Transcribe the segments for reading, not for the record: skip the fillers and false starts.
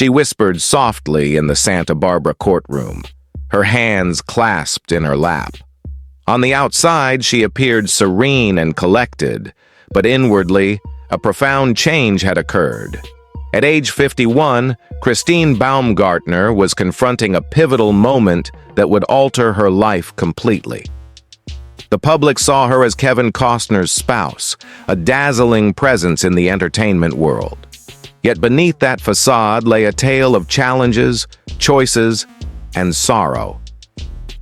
She whispered softly in the Santa Barbara courtroom, her hands clasped in her lap. On the outside, she appeared serene and collected, but inwardly, a profound change had occurred. At age 51, Christine Baumgartner was confronting a pivotal moment that would alter her life completely. The public saw her as Kevin Costner's spouse, a dazzling presence in the entertainment world. Yet beneath that facade lay a tale of challenges, choices, and sorrow.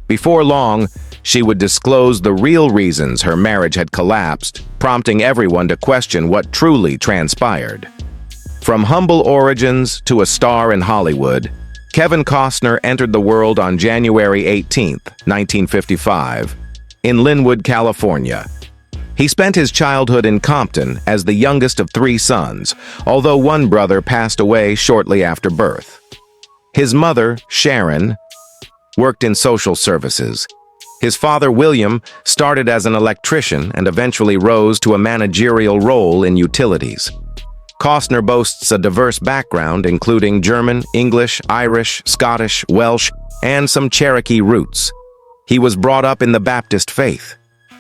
Before long, she would disclose the real reasons her marriage had collapsed, prompting everyone to question what truly transpired. From humble origins to a star in Hollywood, Kevin Costner entered the world on January 18, 1955, in Linwood, California. He spent his childhood in Compton as the youngest of 3 sons, although one brother passed away shortly after birth. His mother, Sharon, worked in social services. His father, William, started as an electrician and eventually rose to a managerial role in utilities. Costner boasts a diverse background, including German, English, Irish, Scottish, Welsh, and some Cherokee roots. He was brought up in the Baptist faith.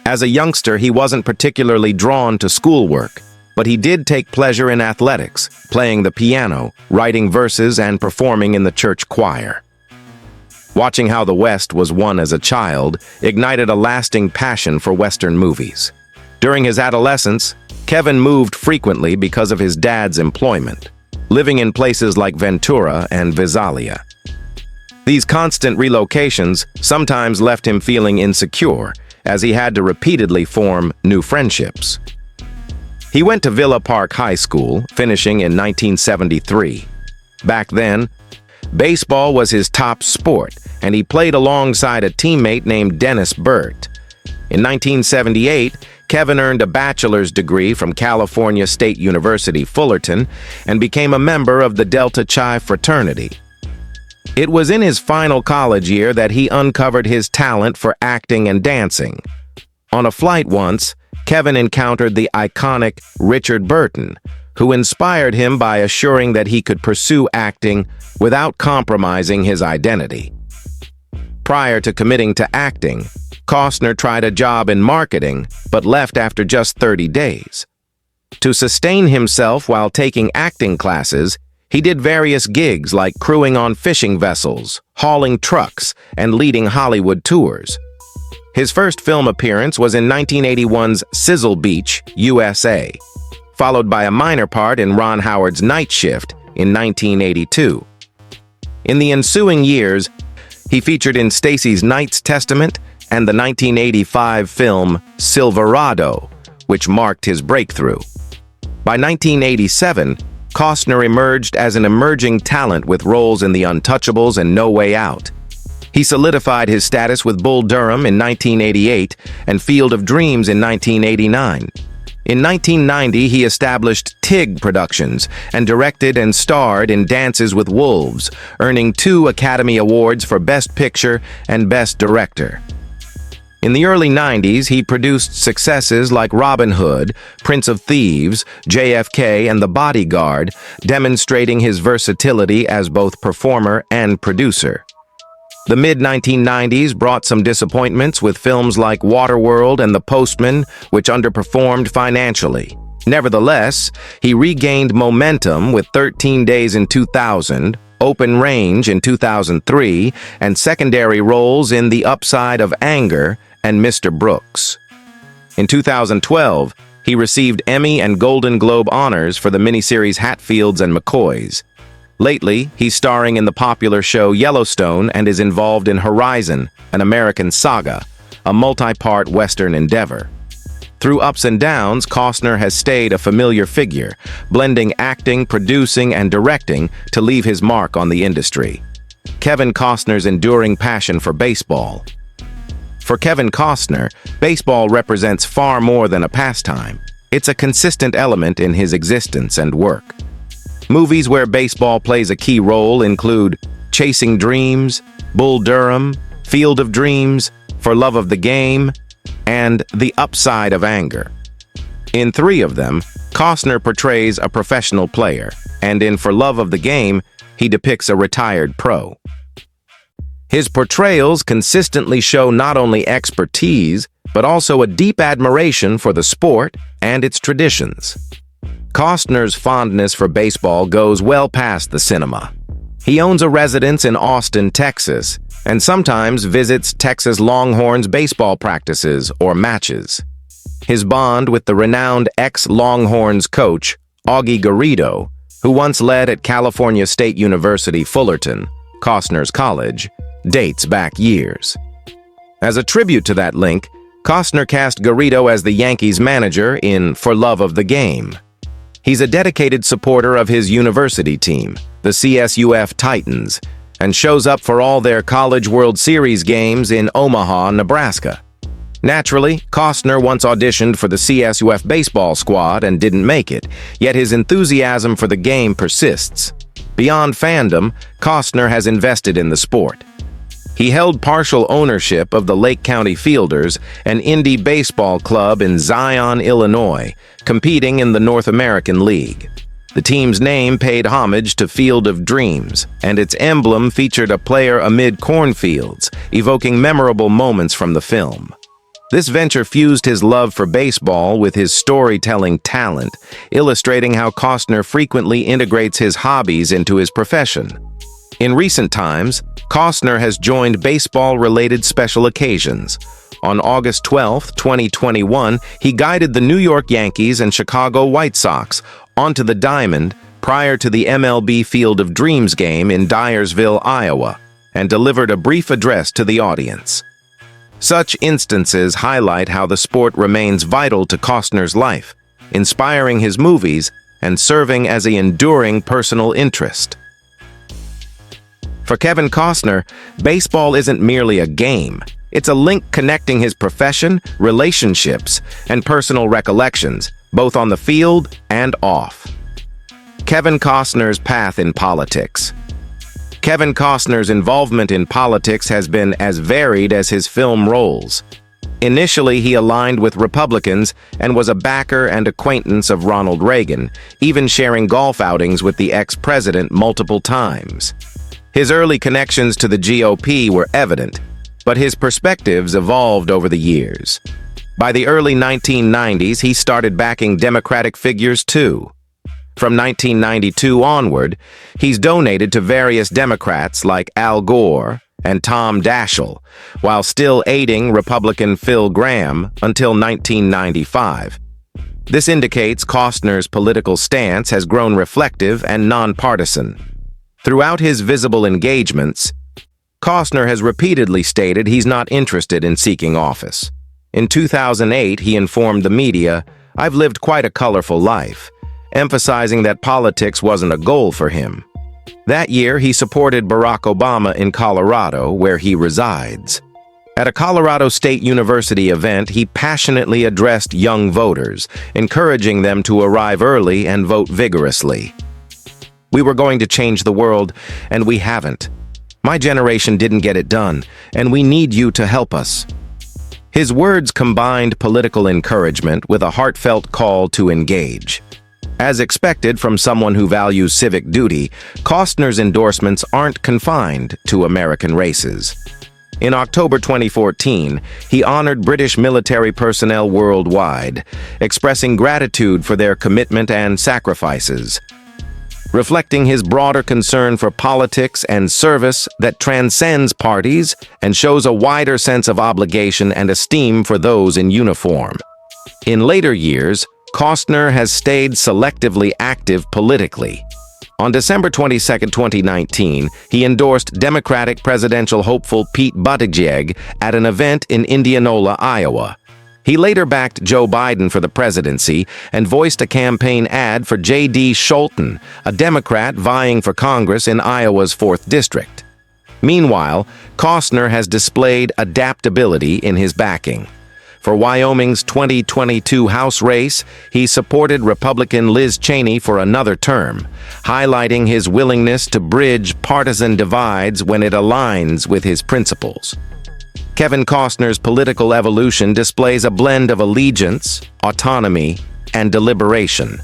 As a youngster, he wasn't particularly drawn to schoolwork, but he did take pleasure in athletics, playing the piano, writing verses, and performing in the church choir. Watching how the West was won as a child ignited a lasting passion for Western movies. During his adolescence, Kevin moved frequently because of his dad's employment, living in places like Ventura and Visalia. These constant relocations sometimes left him feeling insecure, as he had to repeatedly form new friendships. He went to Villa Park High School, finishing in 1973. Back then, baseball was his top sport, and he played alongside a teammate named Dennis Burt. In 1978, Kevin earned a bachelor's degree from California State University, Fullerton, and became a member of the Delta Chi fraternity. It was in his final college year that he uncovered his talent for acting and dancing. On a flight once, Kevin encountered the iconic Richard Burton, who inspired him by assuring that he could pursue acting without compromising his identity. Prior to committing to acting, Costner tried a job in marketing, but left after just 30 days. To sustain himself while taking acting classes, he did various gigs like crewing on fishing vessels, hauling trucks, and leading Hollywood tours. His first film appearance was in 1981's Sizzle Beach, USA, followed by a minor part in Ron Howard's Night Shift in 1982. In the ensuing years, he featured in Stacy's Knight's Testament and the 1985 film Silverado, which marked his breakthrough. By 1987, Costner emerged as an emerging talent with roles in The Untouchables and No Way Out. He solidified his status with Bull Durham in 1988 and Field of Dreams in 1989. In 1990, he established TIG Productions and directed and starred in Dances with Wolves, earning 2 Academy Awards for Best Picture and Best Director. In the early 90s, he produced successes like Robin Hood, Prince of Thieves, JFK, and The Bodyguard, demonstrating his versatility as both performer and producer. The mid-1990s brought some disappointments with films like Waterworld and The Postman, which underperformed financially. Nevertheless, he regained momentum with 13 Days in 2000, Open Range in 2003, and secondary roles in The Upside of Anger and Mr. Brooks. In 2012, he received Emmy and Golden Globe honors for the miniseries Hatfields and McCoys. Lately, he's starring in the popular show Yellowstone and is involved in Horizon, an American saga, a multi-part Western endeavor. Through ups and downs, Costner has stayed a familiar figure, blending acting, producing, and directing to leave his mark on the industry. Kevin Costner's enduring passion for baseball. For Kevin Costner, baseball represents far more than a pastime. It's a consistent element in his existence and work. Movies where baseball plays a key role include Chasing Dreams, Bull Durham, Field of Dreams, For Love of the Game, and The Upside of Anger. In 3 of them, Costner portrays a professional player, and in For Love of the Game, he depicts a retired pro. His portrayals consistently show not only expertise, but also a deep admiration for the sport and its traditions. Costner's fondness for baseball goes well past the cinema. He owns a residence in Austin, Texas, and sometimes visits Texas Longhorns baseball practices or matches. His bond with the renowned ex-Longhorns coach, Augie Garrido, who once led at California State University Fullerton, Costner's college, dates back years. As a tribute to that link, Costner cast Garrido as the Yankees manager in For Love of the Game. He's a dedicated supporter of his university team, the CSUF Titans, and shows up for all their College World Series games in Omaha, Nebraska. Naturally, Costner once auditioned for the CSUF baseball squad and didn't make it, yet his enthusiasm for the game persists. Beyond fandom, Costner has invested in the sport. He held partial ownership of the Lake County Fielders, an indie baseball club in Zion, Illinois, competing in the North American League. The team's name paid homage to Field of Dreams, and its emblem featured a player amid cornfields, evoking memorable moments from the film. This venture fused his love for baseball with his storytelling talent, illustrating how Costner frequently integrates his hobbies into his profession. In recent times, Costner has joined baseball-related special occasions. On August 12, 2021, he guided the New York Yankees and Chicago White Sox onto the diamond prior to the MLB Field of Dreams game in Dyersville, Iowa, and delivered a brief address to the audience. Such instances highlight how the sport remains vital to Costner's life, inspiring his movies and serving as an enduring personal interest. For Kevin Costner, baseball isn't merely a game. It's a link connecting his profession, relationships, and personal recollections, both on the field and off. Kevin Costner's path in politics. Kevin Costner's involvement in politics has been as varied as his film roles. Initially, he aligned with Republicans and was a backer and acquaintance of Ronald Reagan, even sharing golf outings with the ex-president multiple times. His early connections to the GOP were evident, but his perspectives evolved over the years. By the early 1990s, he started backing Democratic figures too. From 1992 onward, he's donated to various Democrats like Al Gore and Tom Daschle, while still aiding Republican Phil Gramm until 1995. This indicates Costner's political stance has grown reflective and nonpartisan. Throughout his visible engagements, Costner has repeatedly stated he's not interested in seeking office. In 2008, he informed the media, "I've lived quite a colorful life," emphasizing that politics wasn't a goal for him. That year, he supported Barack Obama in Colorado, where he resides. At a Colorado State University event, he passionately addressed young voters, encouraging them to arrive early and vote vigorously. "We were going to change the world, and we haven't. My generation didn't get it done, and we need you to help us." His words combined political encouragement with a heartfelt call to engage. As expected from someone who values civic duty, Costner's endorsements aren't confined to American races. In October 2014, he honored British military personnel worldwide, expressing gratitude for their commitment and sacrifices. Reflecting his broader concern for politics and service that transcends parties and shows a wider sense of obligation and esteem for those in uniform. In later years, Costner has stayed selectively active politically. On December 22, 2019, he endorsed Democratic presidential hopeful Pete Buttigieg at an event in Indianola, Iowa. He later backed Joe Biden for the presidency and voiced a campaign ad for J.D. Scholten, a Democrat vying for Congress in Iowa's 4th District. Meanwhile, Costner has displayed adaptability in his backing. For Wyoming's 2022 House race, he supported Republican Liz Cheney for another term, highlighting his willingness to bridge partisan divides when it aligns with his principles. Kevin Costner's political evolution displays a blend of allegiance, autonomy, and deliberation.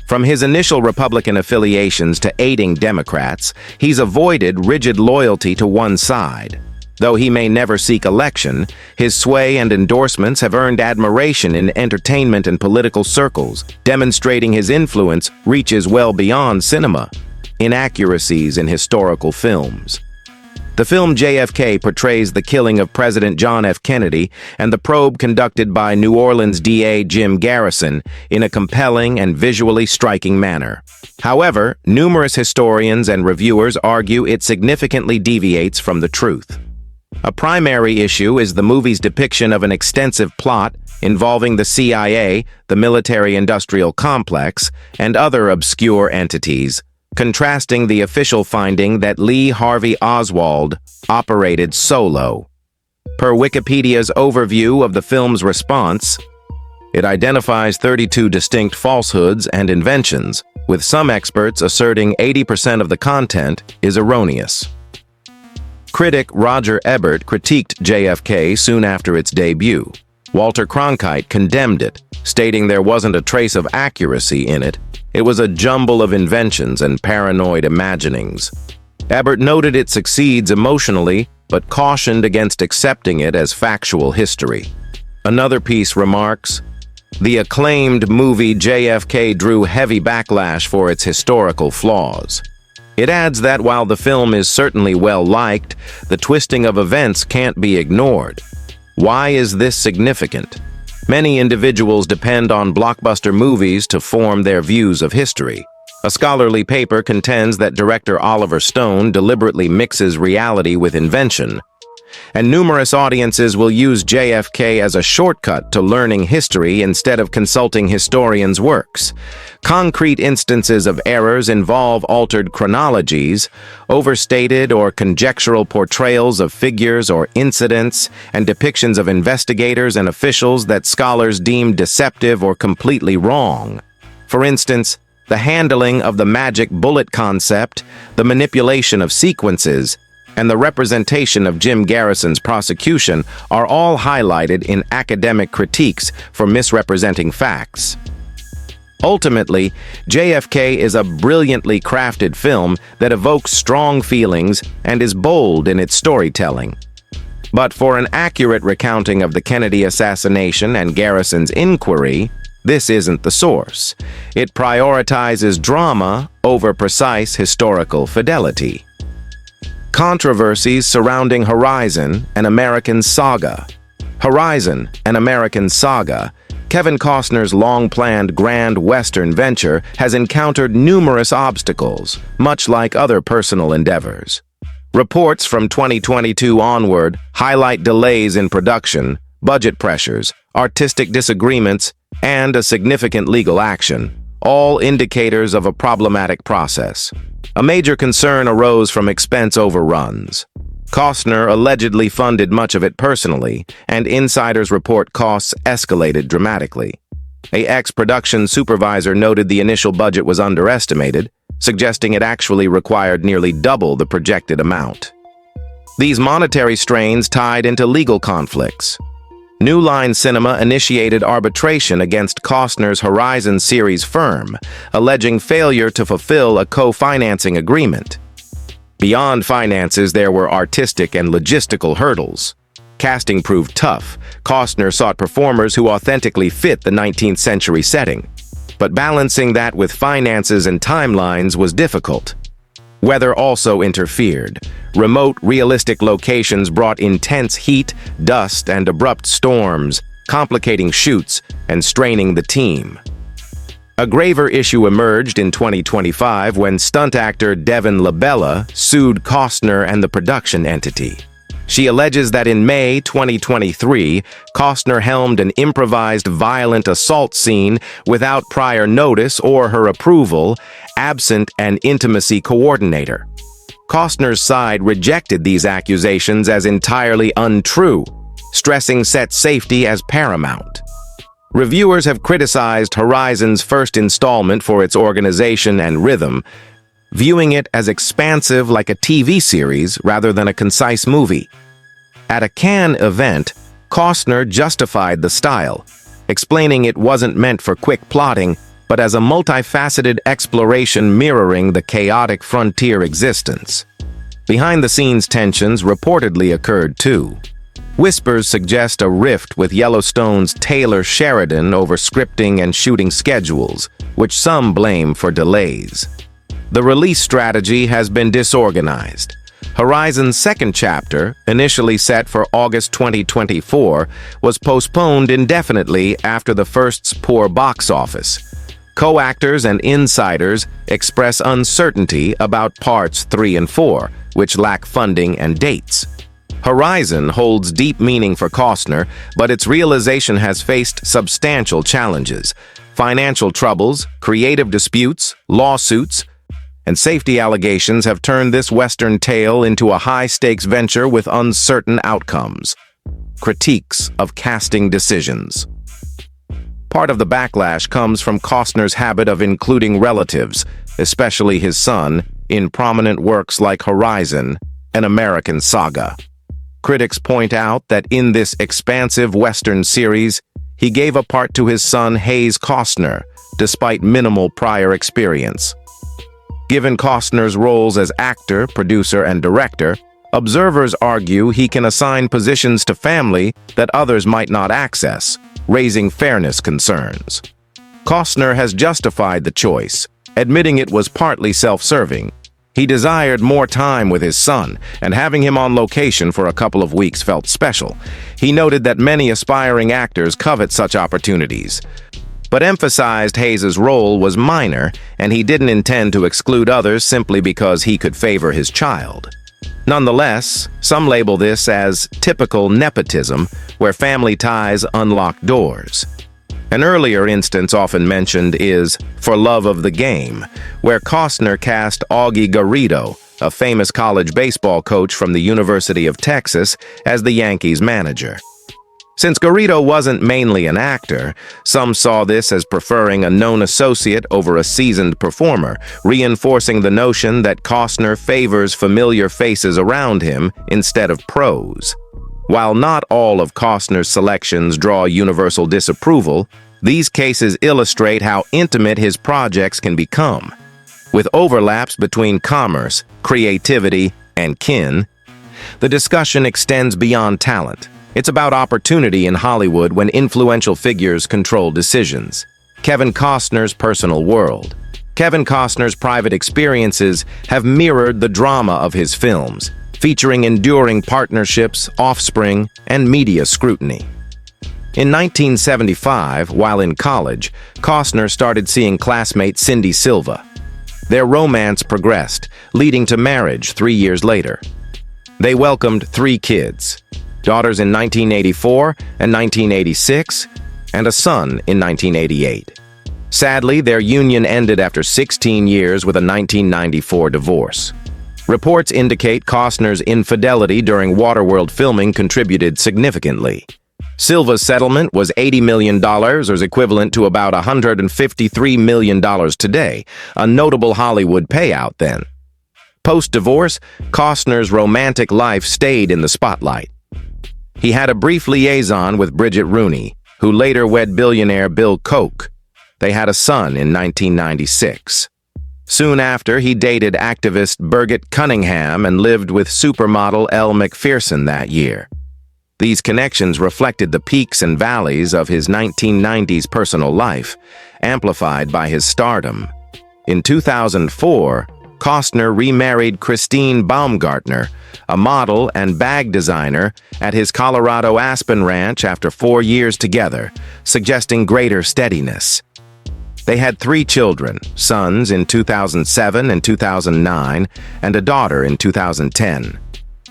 From his initial Republican affiliations to aiding Democrats, he's avoided rigid loyalty to one side. Though he may never seek election, his sway and endorsements have earned admiration in entertainment and political circles, demonstrating his influence reaches well beyond cinema. Inaccuracies in historical films. The film JFK portrays the killing of President John F. Kennedy and the probe conducted by New Orleans DA Jim Garrison in a compelling and visually striking manner. However, numerous historians and reviewers argue it significantly deviates from the truth. A primary issue is the movie's depiction of an extensive plot involving the CIA, the military-industrial complex, and other obscure entities, contrasting the official finding that Lee Harvey Oswald operated solo. Per Wikipedia's overview of the film's response, it identifies 32 distinct falsehoods and inventions, with some experts asserting 80% of the content is erroneous. Critic Roger Ebert critiqued JFK soon after its debut. Walter Cronkite condemned it, stating there wasn't a trace of accuracy in it. It was a jumble of inventions and paranoid imaginings. Ebert noted it succeeds emotionally, but cautioned against accepting it as factual history. Another piece remarks, "The acclaimed movie JFK drew heavy backlash for its historical flaws." It adds that while the film is certainly well-liked, the twisting of events can't be ignored. Why is this significant? Many individuals depend on blockbuster movies to form their views of history. A scholarly paper contends that director Oliver Stone deliberately mixes reality with invention, and numerous audiences will use JFK as a shortcut to learning history instead of consulting historians' works. Concrete instances of errors involve altered chronologies, overstated or conjectural portrayals of figures or incidents, and depictions of investigators and officials that scholars deem deceptive or completely wrong. For instance, the handling of the magic bullet concept, the manipulation of sequences, and the representation of Jim Garrison's prosecution are all highlighted in academic critiques for misrepresenting facts. Ultimately, JFK is a brilliantly crafted film that evokes strong feelings and is bold in its storytelling. But for an accurate recounting of the Kennedy assassination and Garrison's inquiry, this isn't the source. It prioritizes drama over precise historical fidelity. Controversies surrounding Horizon, an American Saga. Horizon, an American Saga, Kevin Costner's long-planned grand Western venture has encountered numerous obstacles, much like other personal endeavors. Reports from 2022 onward highlight delays in production, budget pressures, artistic disagreements, and a significant legal action, all indicators of a problematic process. A major concern arose from expense overruns. Costner allegedly funded much of it personally, and insiders report costs escalated dramatically. A ex-production supervisor noted the initial budget was underestimated, suggesting it actually required nearly double the projected amount. These monetary strains tied into legal conflicts. New Line Cinema initiated arbitration against Costner's Horizon series firm, alleging failure to fulfill a co-financing agreement. Beyond finances, there were artistic and logistical hurdles. Casting proved tough. Costner sought performers who authentically fit the 19th century setting. But balancing that with finances and timelines was difficult. Weather also interfered. Remote, realistic locations brought intense heat, dust, and abrupt storms, complicating shoots and straining the team. A graver issue emerged in 2025 when stunt actor Devin Labella sued Costner and the production entity. She alleges that in May 2023, Costner helmed an improvised violent assault scene without prior notice or her approval, absent an intimacy coordinator. Costner's side rejected these accusations as entirely untrue, stressing set safety as paramount. Reviewers have criticized Horizon's first installment for its organization and rhythm, viewing it as expansive like a TV series rather than a concise movie. At a Cannes event, Costner justified the style, explaining it wasn't meant for quick plotting, but as a multifaceted exploration mirroring the chaotic frontier existence. Behind-the-scenes tensions reportedly occurred too. Whispers suggest a rift with Yellowstone's Taylor Sheridan over scripting and shooting schedules, which some blame for delays. The release strategy has been disorganized. Horizon's second chapter, initially set for August 2024, was postponed indefinitely after the first's poor box office. Co-actors and insiders express uncertainty about parts 3 and 4, which lack funding and dates. Horizon holds deep meaning for Costner, but its realization has faced substantial challenges: financial troubles, creative disputes, lawsuits, and safety allegations have turned this Western tale into a high-stakes venture with uncertain outcomes. Critiques of casting decisions. Part of the backlash comes from Costner's habit of including relatives, especially his son, in prominent works like Horizon, an American saga. Critics point out that in this expansive Western series, he gave a part to his son Hayes Costner, despite minimal prior experience. Given Costner's roles as actor, producer, and director, observers argue he can assign positions to family that others might not access, raising fairness concerns. Costner has justified the choice, admitting it was partly self-serving. He desired more time with his son, and having him on location for a couple of weeks felt special. He noted that many aspiring actors covet such opportunities, but emphasized Hayes' role was minor, and he didn't intend to exclude others simply because he could favor his child. Nonetheless, some label this as typical nepotism, where family ties unlock doors. An earlier instance often mentioned is For Love of the Game, where Costner cast Augie Garrido, a famous college baseball coach from the University of Texas, as the Yankees manager. Since Garrido wasn't mainly an actor, some saw this as preferring a known associate over a seasoned performer, reinforcing the notion that Costner favors familiar faces around him instead of pros. While not all of Costner's selections draw universal disapproval, these cases illustrate how intimate his projects can become. With overlaps between commerce, creativity, and kin, the discussion extends beyond talent. It's about opportunity in Hollywood when influential figures control decisions. Kevin Costner's personal world. Kevin Costner's private experiences have mirrored the drama of his films, featuring enduring partnerships, offspring, and media scrutiny. In 1975, while in college, Costner started seeing classmate Cindy Silva. Their romance progressed, leading to marriage 3 years later. They welcomed 3 kids. Daughters in 1984 and 1986, and a son in 1988. Sadly, their union ended after 16 years with a 1994 divorce. Reports indicate Costner's infidelity during Waterworld filming contributed significantly. Silva's settlement was $80 million, or is equivalent to about $153 million today, a notable Hollywood payout then. Post-divorce, Costner's romantic life stayed in the spotlight. He had a brief liaison with Bridget Rooney, who later wed billionaire Bill Koch. They had a son in 1996. Soon after, he dated activist Birgit Cunningham and lived with supermodel Elle Macpherson that year. These connections reflected the peaks and valleys of his 1990s personal life, amplified by his stardom. In 2004, Costner remarried Christine Baumgartner, a model and bag designer, at his Colorado Aspen ranch after 4 years together, suggesting greater steadiness. They had 3 children, sons in 2007 and 2009, and a daughter in 2010.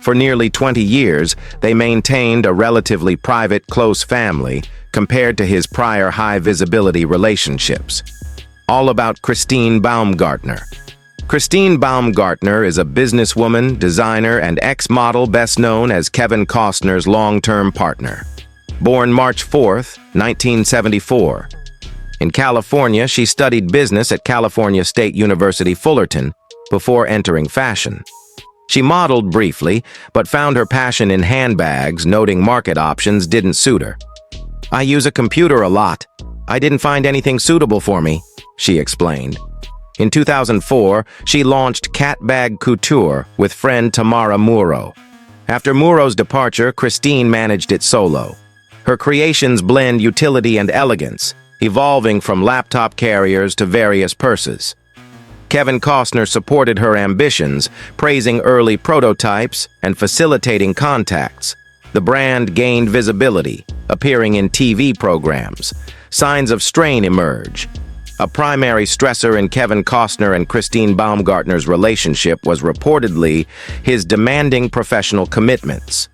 For nearly 20 years, they maintained a relatively private, close family compared to his prior high-visibility relationships. All about Christine Baumgartner. Christine Baumgartner is a businesswoman, designer, and ex-model best known as Kevin Costner's long-term partner. Born March 4, 1974. In California, she studied business at California State University Fullerton before entering fashion. She modeled briefly, but found her passion in handbags, noting market options didn't suit her. "I use a computer a lot. I didn't find anything suitable for me," she explained. In 2004, she launched Cat Bag Couture with friend Tamara Muro. After Muro's departure, Christine managed it solo. Her creations blend utility and elegance, evolving from laptop carriers to various purses. Kevin Costner supported her ambitions, praising early prototypes and facilitating contacts. The brand gained visibility, appearing in TV programs. Signs of strain emerge. A primary stressor in Kevin Costner and Christine Baumgartner's relationship was reportedly his demanding professional commitments.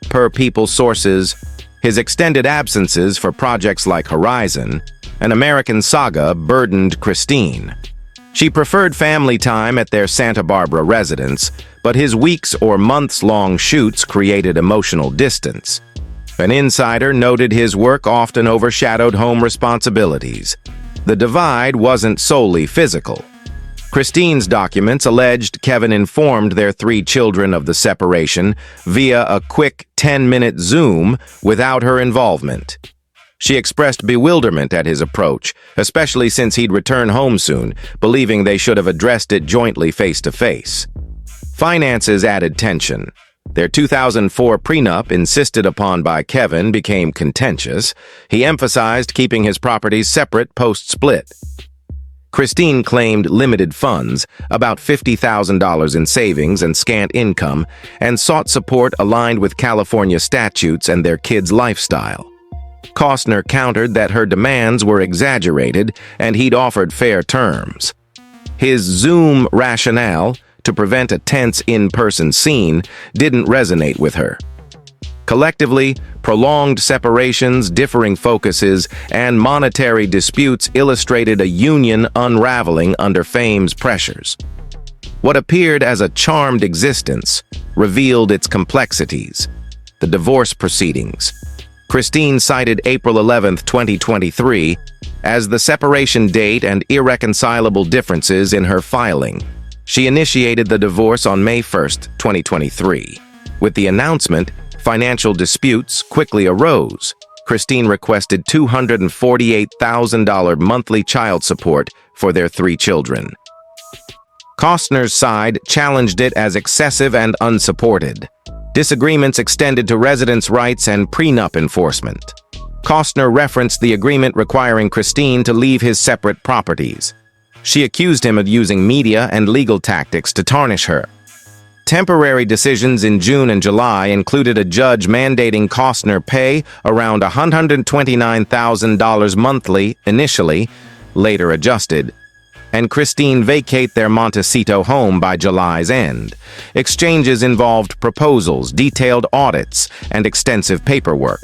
Per People sources, his extended absences for projects like Horizon, an American saga, burdened Christine. She preferred family time at their Santa Barbara residence, but his weeks or months-long shoots created emotional distance. An insider noted his work often overshadowed home responsibilities. The divide wasn't solely physical. Christine's documents alleged Kevin informed their 3 children of the separation via a quick 10-minute Zoom without her involvement. She expressed bewilderment at his approach, especially since he'd return home soon, believing they should have addressed it jointly face-to-face. Finances added tension. Their 2004 prenup, insisted upon by Kevin, became contentious. He emphasized keeping his properties separate post-split. Christine claimed limited funds, about $50,000 in savings and scant income, and sought support aligned with California statutes and their kids' lifestyle. Costner countered that her demands were exaggerated and he'd offered fair terms. His Zoom rationale, to prevent a tense in-person scene, didn't resonate with her. Collectively, prolonged separations, differing focuses, and monetary disputes illustrated a union unraveling under fame's pressures. What appeared as a charmed existence revealed its complexities. The divorce proceedings. Christine cited April 11, 2023, as the separation date and irreconcilable differences in her filing. She initiated the divorce on May 1, 2023. With the announcement, financial disputes quickly arose. Christine requested $248,000 monthly child support for their 3 children. Costner's side challenged it as excessive and unsupported. Disagreements extended to residence rights and prenup enforcement. Costner referenced the agreement requiring Christine to leave his separate properties. She accused him of using media and legal tactics to tarnish her. Temporary decisions in June and July included a judge mandating Costner pay around $129,000 monthly initially, later adjusted, and Christine vacate their Montecito home by July's end. Exchanges involved proposals, detailed audits, and extensive paperwork.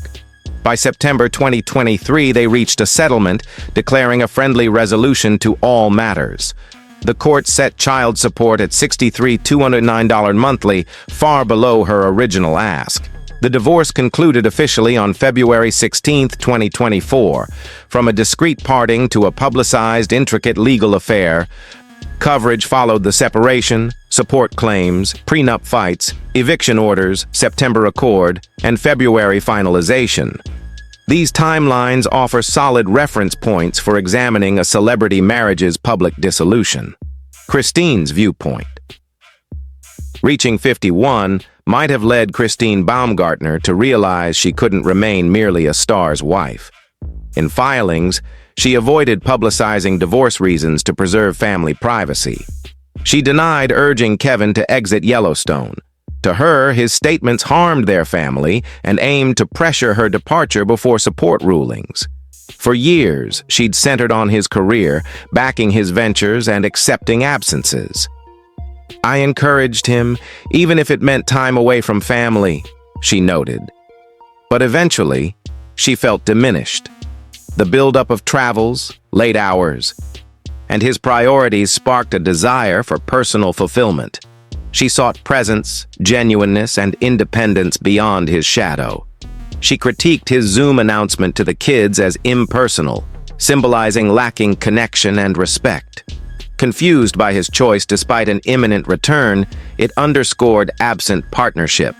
By September 2023, they reached a settlement, declaring a friendly resolution to all matters. The court set child support at $63,209 monthly, far below her original ask. The divorce concluded officially on February 16, 2024. From a discreet parting to a publicized, intricate legal affair, coverage followed the separation, support claims, prenup fights, eviction orders, September accord, and February finalization. These timelines offer solid reference points for examining a celebrity marriage's public dissolution. Christine's viewpoint. Reaching 51 might have led Christine Baumgartner to realize she couldn't remain merely a star's wife. In filings, she avoided publicizing divorce reasons to preserve family privacy. She denied urging Kevin to exit Yellowstone. To her, his statements harmed their family and aimed to pressure her departure before support rulings. For years, she'd centered on his career, backing his ventures and accepting absences. "I encouraged him, even if it meant time away from family," she noted. But eventually, she felt diminished. The buildup of travels, late hours, and his priorities sparked a desire for personal fulfillment. She sought presence, genuineness, and independence beyond his shadow. She critiqued his Zoom announcement to the kids as impersonal, symbolizing lacking connection and respect. Confused by his choice despite an imminent return, it underscored absent partnership.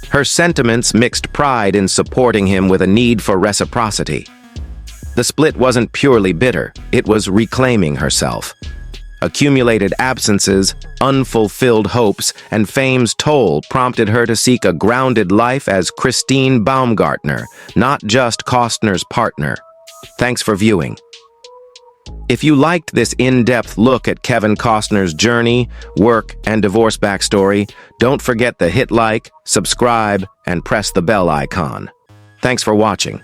Her sentiments mixed pride in supporting him with a need for reciprocity. The split wasn't purely bitter, it was reclaiming herself. Accumulated absences, unfulfilled hopes, and fame's toll prompted her to seek a grounded life as Christine Baumgartner, not just Costner's partner. Thanks for viewing. If you liked this in-depth look at Kevin Costner's journey, work, and divorce backstory, don't forget to hit like, subscribe, and press the bell icon. Thanks for watching.